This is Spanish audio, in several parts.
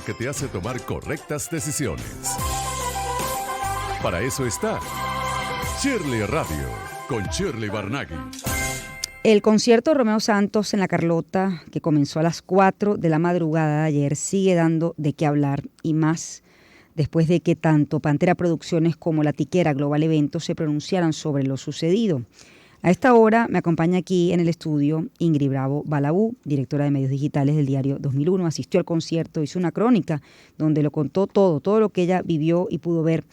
que te hace tomar correctas decisiones. Para eso está Shirley Radio, con Shirley Barnaghi. El concierto de Romeo Santos en La Carlota, que comenzó a las 4 de la madrugada de ayer, sigue dando de qué hablar, y más después de que tanto Pantera Producciones como La Tiquera Global Eventos se pronunciaran sobre lo sucedido. A esta hora me acompaña aquí en el estudio Ingrid Bravo Balabú, directora de medios digitales del diario 2001. Asistió al concierto, hizo una crónica donde lo contó todo lo que ella vivió y pudo ver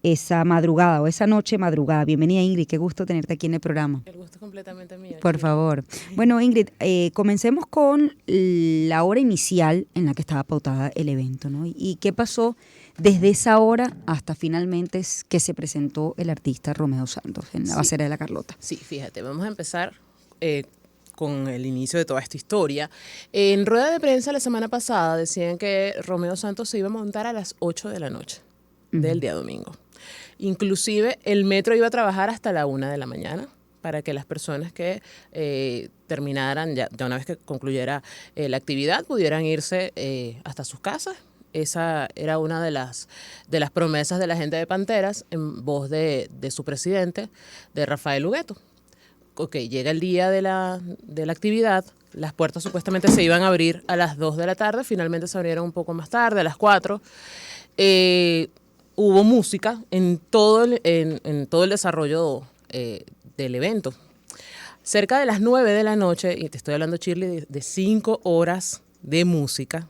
esa madrugada o esa noche madrugada. Bienvenida, Ingrid, qué gusto tenerte aquí en el programa. El gusto es completamente mío. Por favor. Bueno, Ingrid, comencemos con la hora inicial en la que estaba pautada el evento, ¿no? ¿Y qué pasó desde esa hora hasta finalmente que se presentó el artista Romeo Santos en la Basera de La Carlota? Sí, fíjate, vamos a empezar con el inicio de toda esta historia. En rueda de prensa la semana pasada decían que Romeo Santos se iba a montar a las 8 de la noche del día domingo. Inclusive el metro iba a trabajar hasta la 1 de la mañana para que las personas que terminaran, ya una vez que concluyera la actividad, pudieran irse hasta sus casas. Esa era una de las promesas de la gente de Panteras en voz de su presidente, de Rafael Hugueto. Ok, llega el día de la actividad, las puertas supuestamente se iban a abrir a las 2 de la tarde, finalmente se abrieron un poco más tarde, a las 4. Hubo música en todo el desarrollo del evento. Cerca de las 9 de la noche, y te estoy hablando, Shirley, de 5 horas de música,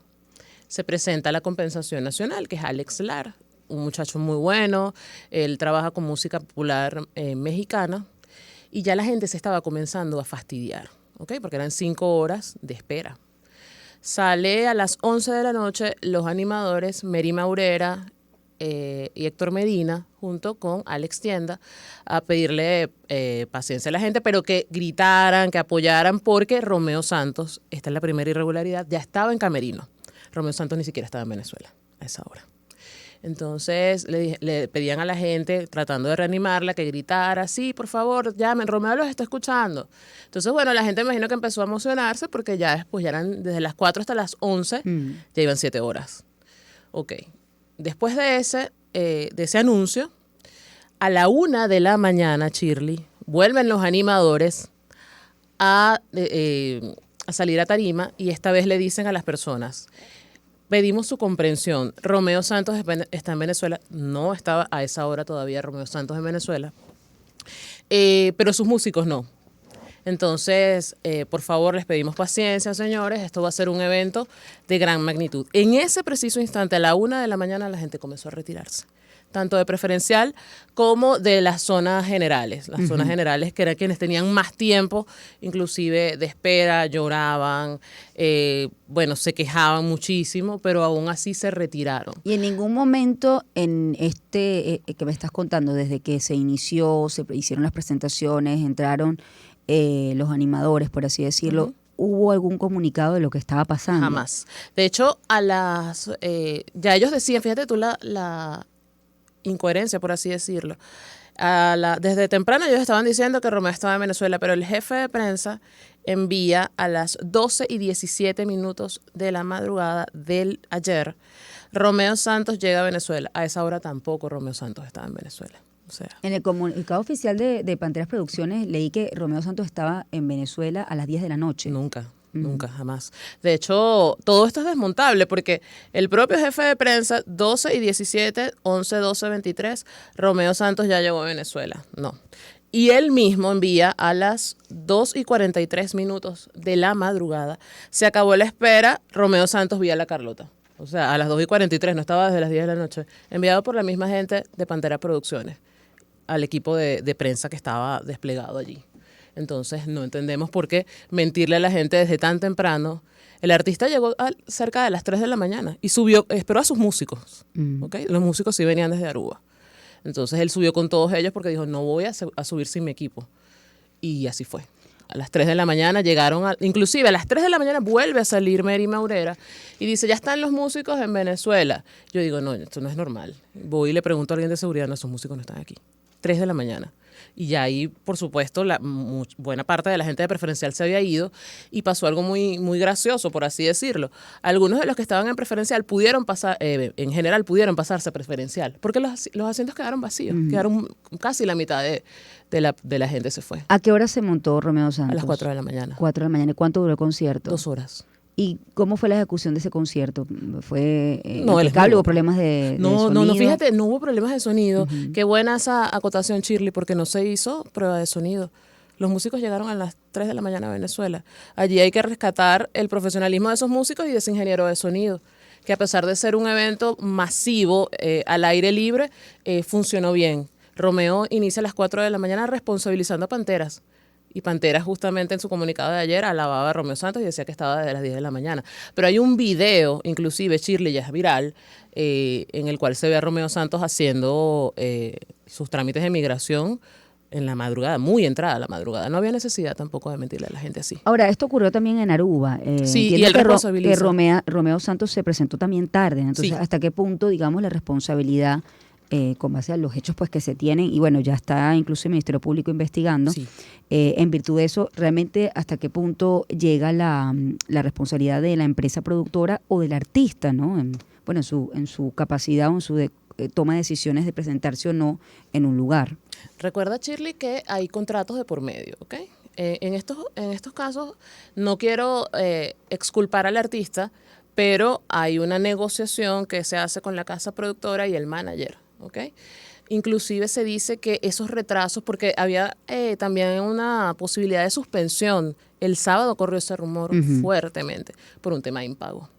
se presenta la Compensación Nacional, que es Alex Lara, un muchacho muy bueno. Él trabaja con música popular mexicana, y ya la gente se estaba comenzando a fastidiar, ¿okay? Porque eran 5 horas de espera. Sale a las 11 de la noche los animadores Mary Maurera y Héctor Medina, junto con Alex Tienda, a pedirle paciencia a la gente, pero que gritaran, que apoyaran, porque Romeo Santos, esta es la primera irregularidad, ya estaba en camerino. Romeo Santos ni siquiera estaba en Venezuela a esa hora. Entonces le pedían a la gente, tratando de reanimarla, que gritara: sí, por favor, llamen, Romeo los está escuchando. Entonces, bueno, la gente me imagino que empezó a emocionarse, porque ya después, ya eran desde las 4 hasta las 11, ya iban 7 horas. Ok. Después de ese anuncio, a la 1 de la mañana, Shirley, vuelven los animadores a salir a tarima, y esta vez le dicen a las personas: pedimos su comprensión, Romeo Santos está en Venezuela. No estaba a esa hora todavía Romeo Santos en Venezuela, pero sus músicos no. Entonces, por favor, les pedimos paciencia, señores, esto va a ser un evento de gran magnitud. En ese preciso instante, a la 1 de la mañana, la gente comenzó a retirarse, tanto de preferencial como de las zonas generales. Las zonas generales, que eran quienes tenían más tiempo, inclusive de espera, lloraban, se quejaban muchísimo, pero aún así se retiraron. Y en ningún momento en que me estás contando, desde que se inició, se hicieron las presentaciones, entraron los animadores, por así decirlo, ¿hubo algún comunicado de lo que estaba pasando? Jamás. De hecho, ya ellos decían, fíjate tú la incoherencia, por así decirlo. Desde temprano ellos estaban diciendo que Romeo estaba en Venezuela, pero el jefe de prensa envía a las 12:17 de la madrugada del ayer: Romeo Santos llega a Venezuela. A esa hora tampoco Romeo Santos estaba en Venezuela. O sea, en el comunicado oficial de Panteras Producciones leí que Romeo Santos estaba en Venezuela a las 10 de la noche. Nunca, jamás. De hecho, todo esto es desmontable, porque el propio jefe de prensa, 12:17, 11:12:23, Romeo Santos ya llegó a Venezuela. No. Y él mismo envía a las 2:43 de la madrugada: se acabó la espera, Romeo Santos vía La Carlota. O sea, a las 2:43, no estaba desde las 10 de la noche. Enviado por la misma gente de Pantera Producciones al equipo de prensa que estaba desplegado allí. Entonces, no entendemos por qué mentirle a la gente desde tan temprano. El artista llegó cerca de las 3 de la mañana y esperó a sus músicos. ¿Okay? Los músicos sí venían desde Aruba. Entonces, él subió con todos ellos porque dijo: no voy a subir sin mi equipo. Y así fue. A las 3 de la mañana llegaron, inclusive a las 3 de la mañana vuelve a salir Mary Maurera y dice: ya están los músicos en Venezuela. Yo digo: no, esto no es normal. Voy y le pregunto a alguien de seguridad: no, esos músicos no están aquí. 3 de la mañana. Y ya ahí, por supuesto, buena parte de la gente de preferencial se había ido y pasó algo muy, muy gracioso, por así decirlo. Algunos de los que estaban en preferencial pudieron pasar, en general pudieron pasarse a preferencial, porque los asientos quedaron vacíos, quedaron casi la mitad de la gente se fue. ¿A qué hora se montó Romeo Santos? A las 4 de la mañana. 4 de la mañana. ¿Y cuánto duró el concierto? 2 horas. ¿Y cómo fue la ejecución de ese concierto? ¿Fue No, impecable? ¿Hubo problemas de sonido? No, fíjate, no hubo problemas de sonido. Qué buena esa acotación, Shirley, porque no se hizo prueba de sonido. Los músicos llegaron a las 3 de la mañana a Venezuela. Allí hay que rescatar el profesionalismo de esos músicos y de ese ingeniero de sonido, que a pesar de ser un evento masivo, al aire libre, funcionó bien. Romeo inicia a las 4 de la mañana responsabilizando a Panteras. Y Panteras justamente en su comunicado de ayer alababa a Romeo Santos y decía que estaba desde las 10 de la mañana. Pero hay un video, inclusive Shirley ya es viral, en el cual se ve a Romeo Santos haciendo sus trámites de migración en la madrugada, muy entrada a la madrugada. No había necesidad tampoco de mentirle a la gente así. Ahora, esto ocurrió también en Aruba. Sí, y él responsabiliza. Que Romeo Santos se presentó también tarde. Entonces, Sí. ¿hasta qué punto, digamos, la responsabilidad con base a los hechos pues que se tienen? Y bueno, ya está incluso el Ministerio Público investigando. Sí. En virtud de eso, realmente, ¿hasta qué punto llega la responsabilidad de la empresa productora o del artista, ¿no? En su capacidad o en su toma de decisiones de presentarse o no en un lugar. Recuerda, Shirley, que hay contratos de por medio, ¿ok? En estos casos no quiero exculpar al artista, pero hay una negociación que se hace con la casa productora y el manager, ¿ok? Inclusive se dice que esos retrasos, porque había también una posibilidad de suspensión. El sábado corrió ese rumor fuertemente por un tema de impago.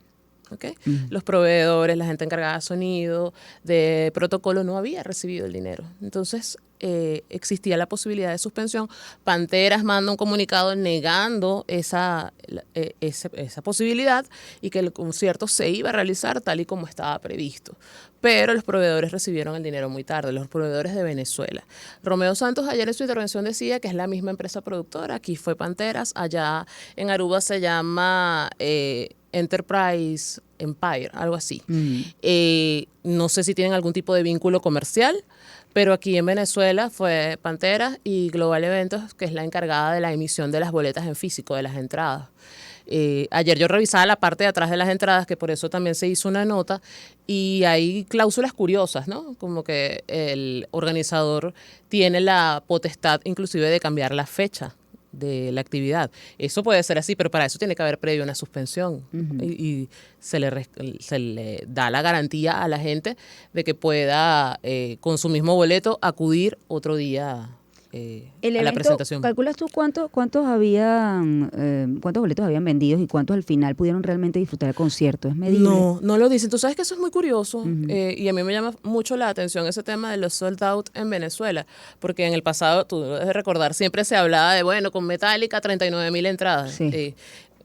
¿Okay? Los proveedores, la gente encargada de sonido, de protocolo, no había recibido el dinero. Entonces, existía la posibilidad de suspensión. Panteras manda un comunicado negando esa posibilidad y que el concierto se iba a realizar tal y como estaba previsto. Pero los proveedores recibieron el dinero muy tarde, los proveedores de Venezuela. Romeo Santos ayer en su intervención decía que es la misma empresa productora. Aquí fue Panteras, allá en Aruba se llama Enterprise Empire, algo así. No sé si tienen algún tipo de vínculo comercial, pero aquí en Venezuela fue Panteras y Global Eventos, que es la encargada de la emisión de las boletas en físico, de las entradas. Ayer yo revisaba la parte de atrás de las entradas, que por eso también se hizo una nota, y hay cláusulas curiosas, ¿no? Como que el organizador tiene la potestad inclusive de cambiar la fecha de la actividad. Eso puede ser así, pero para eso tiene que haber previo una suspensión y se le da la garantía a la gente de que pueda, con su mismo boleto, acudir otro día a la presentación. ¿Calculas tú cuántos boletos habían vendidos y cuántos al final pudieron realmente disfrutar el concierto? ¿Es medible? No lo dicen. Tú sabes que eso es muy curioso y a mí me llama mucho la atención ese tema de los sold out en Venezuela, porque en el pasado, tú debes recordar, siempre se hablaba de, bueno, con Metallica 39,000 entradas. Sí.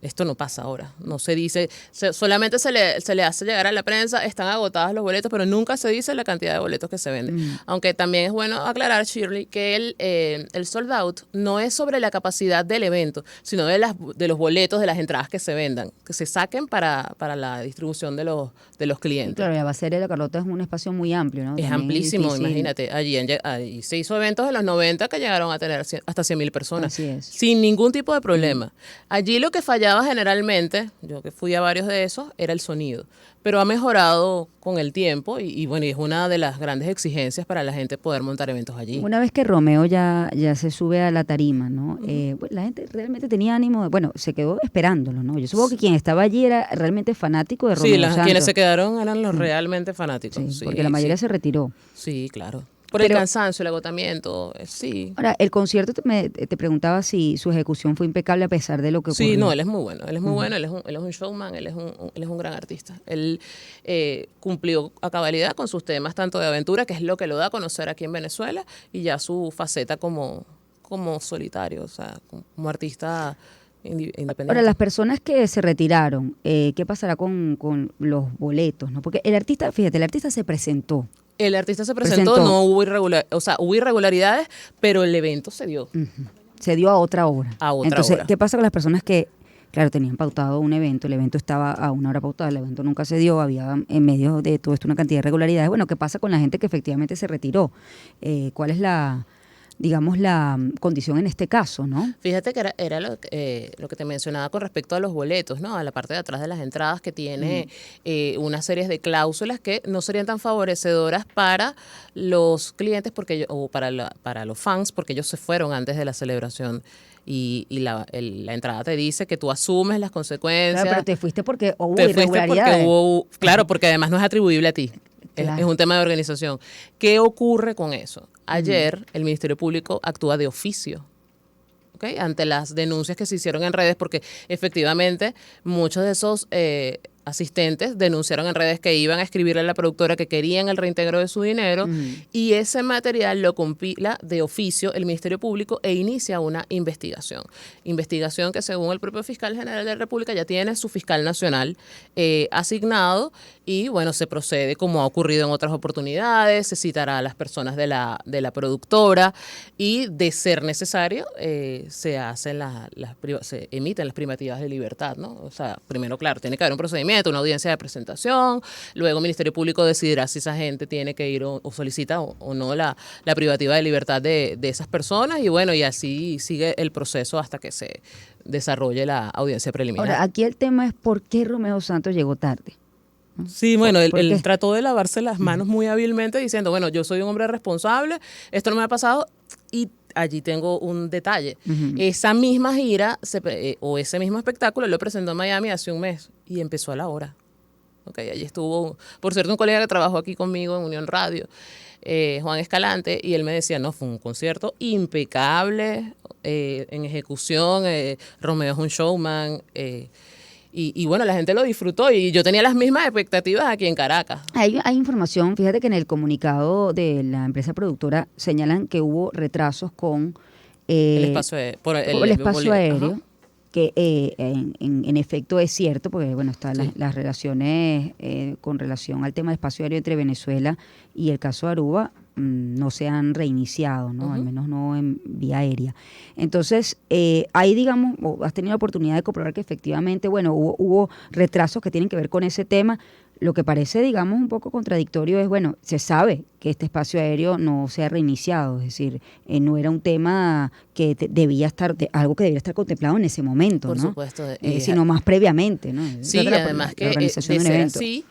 Esto no pasa ahora, no se dice, solamente se le hace llegar a la prensa, están agotados los boletos, pero nunca se dice la cantidad de boletos que se venden. Aunque también es bueno aclarar, Shirley, que el sold out no es sobre la capacidad del evento, sino de los boletos, de las entradas que se vendan, que se saquen para la distribución de los clientes. Claro, la base de la Carlota es un espacio muy amplio, ¿no? Es También amplísimo, difícil. imagínate. Allí se hizo eventos en los 90 que llegaron a tener hasta 100,000 personas. Así es. Sin ningún tipo de problema. Allí lo que fallaba generalmente, yo que fui a varios de esos, era el sonido. Pero ha mejorado con el tiempo y bueno, y es una de las grandes exigencias para la gente poder montar eventos allí. Una vez que Romeo ya se sube a la tarima, ¿no? La gente realmente tenía ánimo, se quedó esperándolo, ¿no? Yo supongo que quien estaba allí era realmente fanático de Romeo Santos. Quienes se quedaron eran los realmente fanáticos. Sí, porque la mayoría se retiró. Sí, claro. Por el cansancio, el agotamiento, sí. Ahora, el concierto, te preguntaba si su ejecución fue impecable a pesar de lo que ocurrió. Sí, no, él es muy bueno, él es muy bueno, él es un showman, él es un gran artista. Él cumplió a cabalidad con sus temas tanto de aventura, que es lo que lo da a conocer aquí en Venezuela, y ya su faceta como solitario, o sea, como artista independiente. Ahora, las personas que se retiraron, ¿qué pasará con los boletos, no? Porque el artista se presentó. El artista se presentó, no hubo hubo irregularidades, pero el evento se dio. Se dio a otra hora. Entonces, ¿qué pasa con las personas que, claro, tenían pautado un evento, el evento estaba a una hora pautada, el evento nunca se dio, había en medio de todo esto una cantidad de irregularidades? Bueno, ¿qué pasa con la gente que efectivamente se retiró? ¿Cuál es la digamos, la condición en este caso, ¿no? Fíjate que era lo que te mencionaba con respecto a los boletos, ¿no? A la parte de atrás de las entradas que tiene una serie de cláusulas que no serían tan favorecedoras para los clientes o para los fans, porque ellos se fueron antes de la celebración. Y la entrada te dice que tú asumes las consecuencias. Claro, pero te fuiste porque hubo Te fuiste irregularidades. claro, porque además no es atribuible a ti. Claro. Es un tema de organización. ¿Qué ocurre con eso? Ayer el Ministerio Público actúa de oficio, ¿ok? Ante las denuncias que se hicieron en redes, porque efectivamente muchos de esos asistentes denunciaron en redes que iban a escribirle a la productora que querían el reintegro de su dinero y ese material lo compila de oficio el Ministerio Público e inicia una investigación. Investigación que según el propio fiscal general de la República ya tiene su fiscal nacional asignado y bueno, se procede como ha ocurrido en otras oportunidades, se citará a las personas de la productora y de ser necesario se emiten las privativas de libertad, ¿no? O sea, primero, claro, tiene que haber un procedimiento, una audiencia de presentación, luego el Ministerio Público decidirá si esa gente tiene que ir o solicita o no la privativa de libertad de esas personas y bueno, y así sigue el proceso hasta que se desarrolle la audiencia preliminar. Ahora, aquí el tema es por qué Romeo Santos llegó tarde. Sí, bueno, ¿Por él qué? trató de lavarse las manos muy hábilmente diciendo, bueno, yo soy un hombre responsable, esto no me ha pasado y allí tengo un detalle. Esa misma gira o ese mismo espectáculo lo presentó en Miami hace un mes y empezó a la hora. Okay, allí estuvo, por cierto, un colega que trabajó aquí conmigo en Unión Radio, Juan Escalante, y él me decía, no, fue un concierto impecable en ejecución, Romeo es un showman, y bueno, la gente lo disfrutó y yo tenía las mismas expectativas aquí en Caracas. Hay información, fíjate que en el comunicado de la empresa productora señalan que hubo retrasos con El espacio, por el espacio aéreo, Ajá. que en efecto es cierto, porque bueno, están Sí. las relaciones con relación al tema del espacio aéreo entre Venezuela y el caso de Aruba no se han reiniciado, ¿no? Al menos no en vía aérea. Entonces, ahí digamos, has tenido la oportunidad de comprobar que efectivamente, bueno, hubo retrasos que tienen que ver con ese tema. Lo que parece, digamos, un poco contradictorio es, bueno, se sabe que este espacio aéreo no se ha reiniciado, es decir, no era un tema que debía estar, algo que debía estar contemplado en ese momento, Por ¿no? supuesto. Sino más previamente, ¿no? Sí, Trata además la que organización de de un ser evento. así,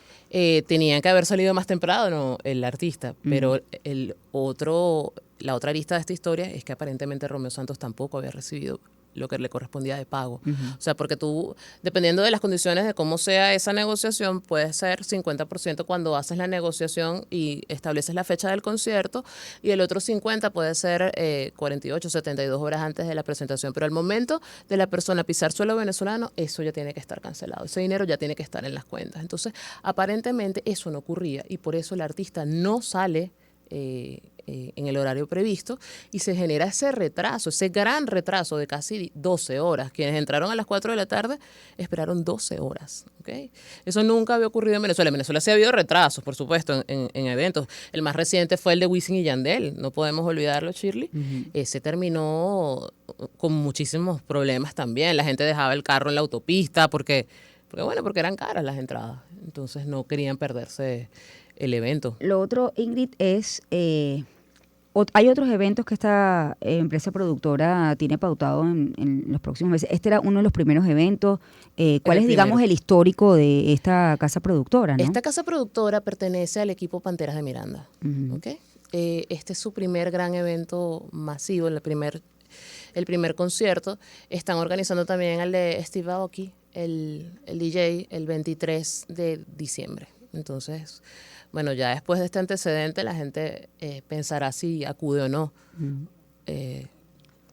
tenían que haber salido más temprano el artista, pero la otra arista de esta historia es que aparentemente Romeo Santos tampoco había recibido lo que le correspondía de pago. O sea, porque tú, dependiendo de las condiciones de cómo sea esa negociación, puede ser 50% cuando haces la negociación y estableces la fecha del concierto, y el otro 50% puede ser 48, 72 horas antes de la presentación. Pero al momento de la persona pisar suelo venezolano, eso ya tiene que estar cancelado. Ese dinero ya tiene que estar en las cuentas. Entonces, aparentemente eso no ocurría y por eso el artista no sale en el horario previsto y se genera ese retraso, ese gran retraso de casi 12 horas. Quienes entraron a las 4 de la tarde esperaron 12 horas. ¿Okay? Eso nunca había ocurrido en Venezuela. En Venezuela sí ha habido retrasos, por supuesto, en eventos. El más reciente fue el de Wisin y Yandel, no podemos olvidarlo, Shirley. Ese terminó con muchísimos problemas también. La gente dejaba el carro en la autopista porque eran caras las entradas. Entonces no querían perderse el evento. Lo otro, Ingrid, es... hay otros eventos que esta empresa productora tiene pautado en los próximos meses. Este era uno de los primeros eventos. ¿Cuál es, digamos, el histórico de esta casa productora, ¿no? Esta casa productora pertenece al equipo Panteras de Miranda. ¿Okay? Este es su primer gran evento masivo, el primer concierto. Están organizando también el de Steve Aoki, el DJ, el 23 de diciembre. Entonces, bueno, ya después de este antecedente la gente pensará si acude o no,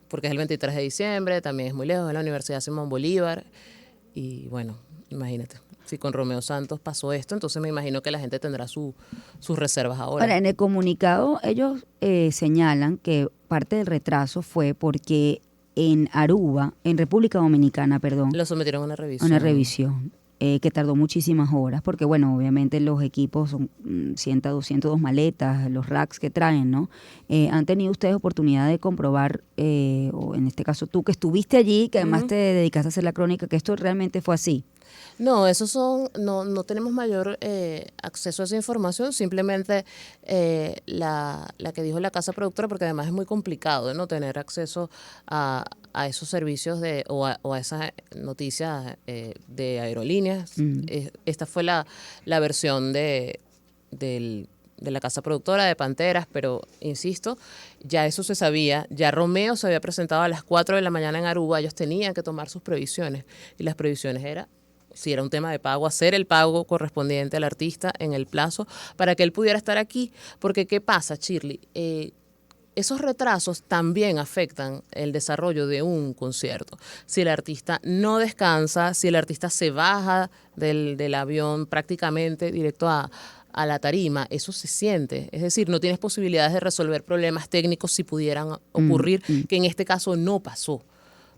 porque es el 23 de diciembre, también es muy lejos, es la Universidad Simón Bolívar, y bueno, imagínate, si con Romeo Santos pasó esto, entonces me imagino que la gente tendrá sus reservas ahora. Ahora, en el comunicado ellos señalan que parte del retraso fue porque en Aruba, en República Dominicana, perdón, Lo sometieron a una revisión. una revisión. Que tardó muchísimas horas, porque bueno, obviamente los equipos son 102 maletas, los racks que traen, ¿no? ¿Han tenido ustedes oportunidad de comprobar, o en este caso tú que estuviste allí, que además te dedicaste a hacer la crónica, que esto realmente fue así? No, esos son, no tenemos mayor acceso a esa información, simplemente la que dijo la casa productora, porque además es muy complicado, ¿no? Tener acceso a esos servicios o a esas noticias de aerolíneas. Esta fue la versión de la casa productora de Panteras, pero insisto, ya eso se sabía, ya Romeo se había presentado a las 4 de la mañana en Aruba, ellos tenían que tomar sus previsiones, y las previsiones era, si era un tema de pago, hacer el pago correspondiente al artista en el plazo para que él pudiera estar aquí, porque ¿qué pasa, Shirley? Esos retrasos también afectan el desarrollo de un concierto. Si el artista no descansa, si el artista se baja del avión prácticamente directo a la tarima, eso se siente. Es decir, no tienes posibilidades de resolver problemas técnicos si pudieran ocurrir, que en este caso no pasó.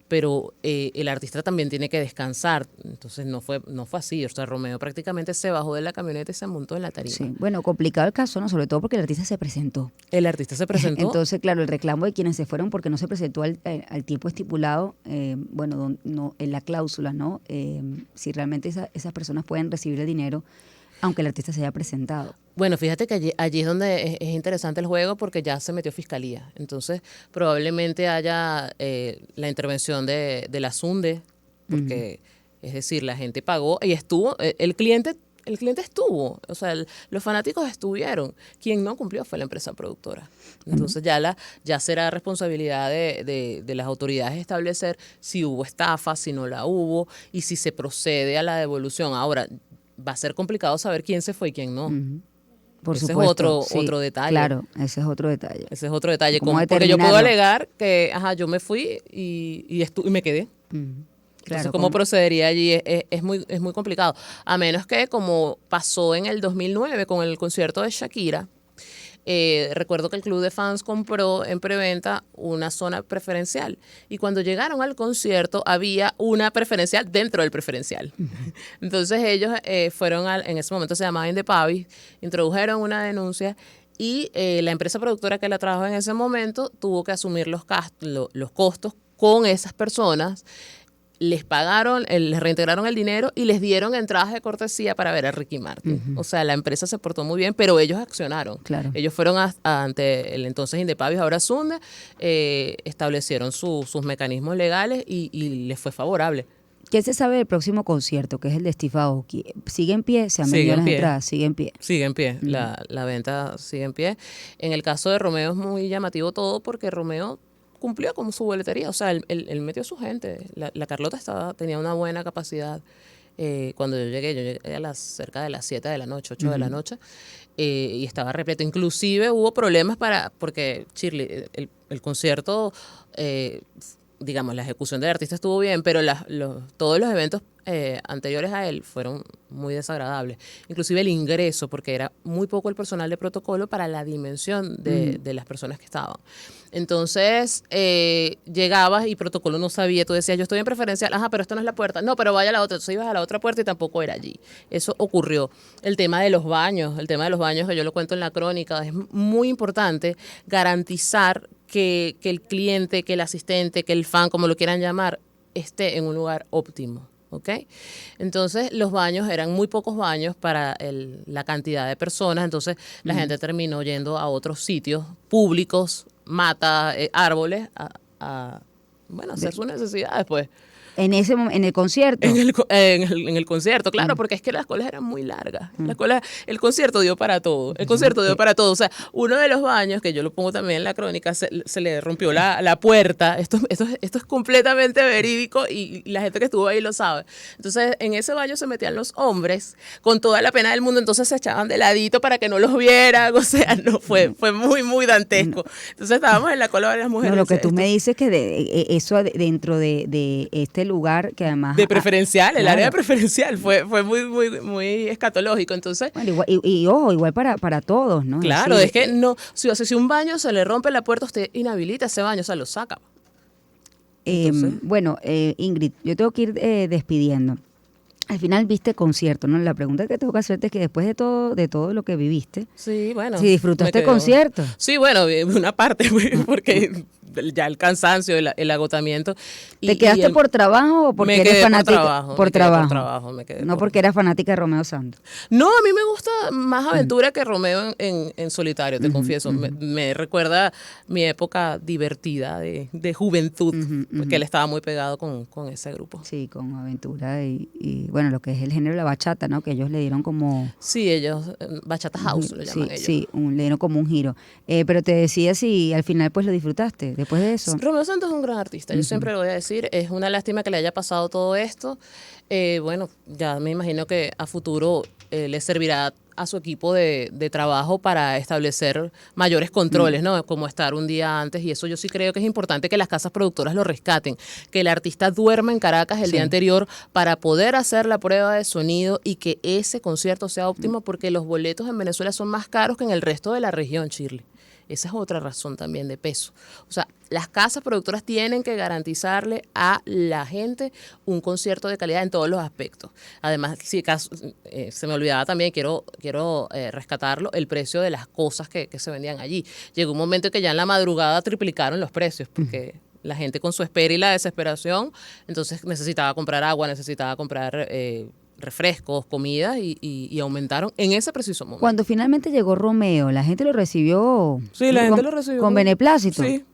Pero el artista también tiene que descansar. Entonces no fue así. O sea, Romeo prácticamente se bajó de la camioneta y se montó en la tarima. Sí, bueno, complicado el caso, ¿no? Sobre todo porque el artista se presentó. El artista se presentó. Entonces, claro, el reclamo de quienes se fueron porque no se presentó al tiempo estipulado, bueno, no, en la cláusula, ¿no? Si realmente esas personas pueden recibir el dinero, aunque el artista se haya presentado. Bueno, fíjate que allí es donde es interesante el juego, porque ya se metió fiscalía. Entonces, probablemente haya la intervención de la SUNDE, porque, es decir, la gente pagó y estuvo, el cliente estuvo, o sea, los fanáticos estuvieron. Quien no cumplió fue la empresa productora. Entonces ya será responsabilidad de las autoridades establecer si hubo estafa, si no la hubo, y si se procede a la devolución. Ahora, va a ser complicado saber quién se fue y quién no. Por ese supuesto, es otro detalle. Claro, ese es otro detalle. Ese es otro detalle. ¿Cómo Porque yo puedo determinarlo? alegar que, yo me fui y me quedé. Claro, Entonces, ¿cómo procedería allí? Es muy complicado. A menos que, como pasó en el 2009 con el concierto de Shakira, recuerdo que el club de fans compró en preventa una zona preferencial, y cuando llegaron al concierto había una preferencial dentro del preferencial. Entonces ellos fueron, en ese momento se llamaba Indepavis, introdujeron una denuncia, y la empresa productora que la trabajó en ese momento tuvo que asumir los costos con esas personas. Les pagaron, les reintegraron el dinero y les dieron entradas de cortesía para ver a Ricky Martin. O sea, la empresa se portó muy bien, pero ellos accionaron. Claro. Ellos fueron ante el entonces Indepavis, ahora Sunde, establecieron sus mecanismos legales y les fue favorable. ¿Qué se sabe del próximo concierto, que es el de Steve Aoki? ¿Sigue en pie? ¿Se han vendido las entradas? ¿Sigue en pie? Sigue en pie, la venta sigue en pie. En el caso de Romeo es muy llamativo todo, porque Romeo cumplía con su boletería, o sea, él metió a su gente. La Carlota tenía una buena capacidad. Cuando yo llegué a cerca de las 7 de la noche, 8 de la noche, y estaba repleto. Inclusive hubo problemas porque, Shirley, el concierto, digamos, la ejecución del artista estuvo bien, pero todos los eventos anteriores a él fueron muy desagradables. Inclusive el ingreso, porque era muy poco el personal de protocolo para la dimensión de las personas que estaban. Entonces, llegabas y protocolo no sabía, tú decías, yo estoy en preferencial, pero esto no es la puerta, no, pero vaya a la otra. Entonces ibas a la otra puerta y tampoco era allí. Eso ocurrió. El tema de los baños, que yo lo cuento en la crónica, es muy importante garantizar que el cliente, que el asistente, que el fan, como lo quieran llamar, esté en un lugar óptimo. ¿Ok? Entonces los baños eran muy pocos baños para la cantidad de personas, entonces la gente terminó yendo a otros sitios públicos, matas, árboles, a hacer sus necesidades, pues. En el concierto. En el concierto, claro, porque es que las colas eran muy largas. El concierto dio para todo. O sea, uno de los baños, que yo lo pongo también en la crónica, se le rompió la puerta. Esto es completamente verídico, y la gente que estuvo ahí lo sabe. Entonces, en ese baño se metían los hombres con toda la pena del mundo, entonces se echaban de ladito para que no los vieran. O sea, no fue muy, muy dantesco. Entonces estábamos en la cola de las mujeres. No, lo que tú me dices que eso dentro de este lugar que además de preferencial, el claro. área preferencial fue muy, muy, muy escatológico. Entonces, bueno, ojo, igual para todos, ¿no? Claro, decir, es que no, si un baño se le rompe la puerta, usted inhabilita ese baño, o sea, lo saca. Bueno, Ingrid, yo tengo que ir despidiendo. Al final viste concierto, ¿no? La pregunta que tengo que hacerte es que después de todo lo que viviste, sí, bueno, si disfrutaste el concierto. Sí, bueno, una parte, porque ya el cansancio, el agotamiento. ¿Te quedaste el- por trabajo o porque me eres quedé fanática? Por trabajo, Por me quedé por trabajo. trabajo, me quedé No por- porque eras fanática de Romeo Santos. No, a mí me gusta más aventura que Romeo en solitario, te confieso. Me recuerda mi época divertida de juventud, porque él estaba muy pegado con ese grupo. Sí, con aventura y, bueno, lo que es el género de la bachata, ¿no? Que ellos le dieron como... Sí, ellos, Bachata House lo llaman sí, ellos. sí, le dieron como un giro. Pero te decía si al final pues lo disfrutaste después de eso. Romeo Santos es un gran artista, yo siempre lo voy a decir. Es una lástima que le haya pasado todo esto. Bueno, ya me imagino que a futuro le servirá a su equipo de trabajo para establecer mayores controles, ¿no? Como estar un día antes, y eso yo sí creo que es importante que las casas productoras lo rescaten, que el artista duerma en Caracas el día anterior para poder hacer la prueba de sonido y que ese concierto sea óptimo, porque los boletos en Venezuela son más caros que en el resto de la región, Shirley. Esa es otra razón también de peso. O sea, las casas productoras tienen que garantizarle a la gente un concierto de calidad en todos los aspectos. Además, si acaso, se me olvidaba también, quiero rescatarlo, el precio de las cosas que se vendían allí. Llegó un momento que ya en la madrugada triplicaron los precios, porque la gente con su espera y la desesperación, entonces necesitaba comprar agua, necesitaba comprar refrescos, comida, y aumentaron en ese preciso momento. Cuando finalmente llegó Romeo, la gente lo recibió... Sí, la gente con- lo recibió con beneplácito. Sí,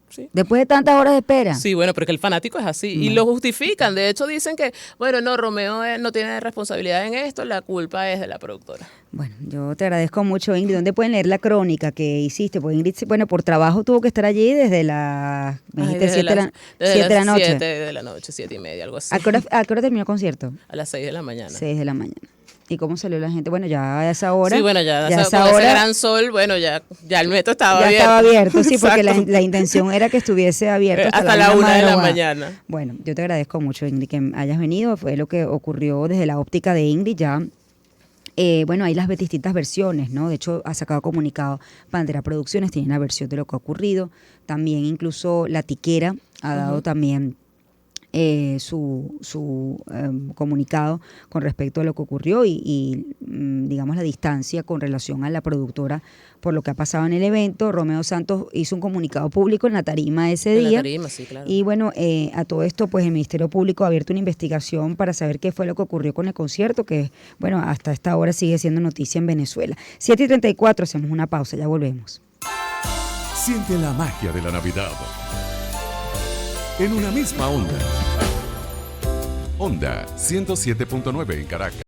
sí. Después de tantas horas de espera. Sí, bueno, porque el fanático es así. Y lo justifican. De hecho, dicen que, bueno, no, Romeo no tiene responsabilidad en esto, la culpa es de la productora. Bueno, yo te agradezco mucho, Ingrid. ¿Dónde pueden leer la crónica que hiciste? Porque Ingrid, bueno, por trabajo tuvo que estar allí desde las... Me Ay, dijiste desde 7 las- desde de la las noche. 7 de la noche, 7:30, algo así. ¿A qué hora terminó el concierto? A las 6 de la mañana. 6 de la mañana. ¿Y cómo salió la gente? Bueno, ya a esa hora... Sí, bueno, ya, a con esa ese hora gran sol, bueno, ya el metro estaba ya abierto. estaba abierto, sí, porque Exacto. la intención era que estuviese abierto Hasta la 1 de la madrugada. mañana. Bueno, yo te agradezco mucho, Ingrid, que hayas venido. Fue lo que ocurrió desde la óptica de Ingrid ya. Bueno, hay las distintas versiones, ¿no? De hecho, ha sacado comunicado Pantera Producciones, tiene una versión de lo que ha ocurrido. También incluso La Tiquera ha dado también su comunicado con respecto a lo que ocurrió digamos, la distancia con relación a la productora por lo que ha pasado en el evento. Romeo Santos hizo un comunicado público en la tarima ese En la día. tarima, sí, claro. Y bueno, a todo esto, pues el Ministerio Público ha abierto una investigación para saber qué fue lo que ocurrió con el concierto, que, bueno, hasta esta hora sigue siendo noticia en Venezuela. 7:34, hacemos una pausa, ya volvemos. Siente la magia de la Navidad. En una misma onda. Onda 107.9 en Caracas.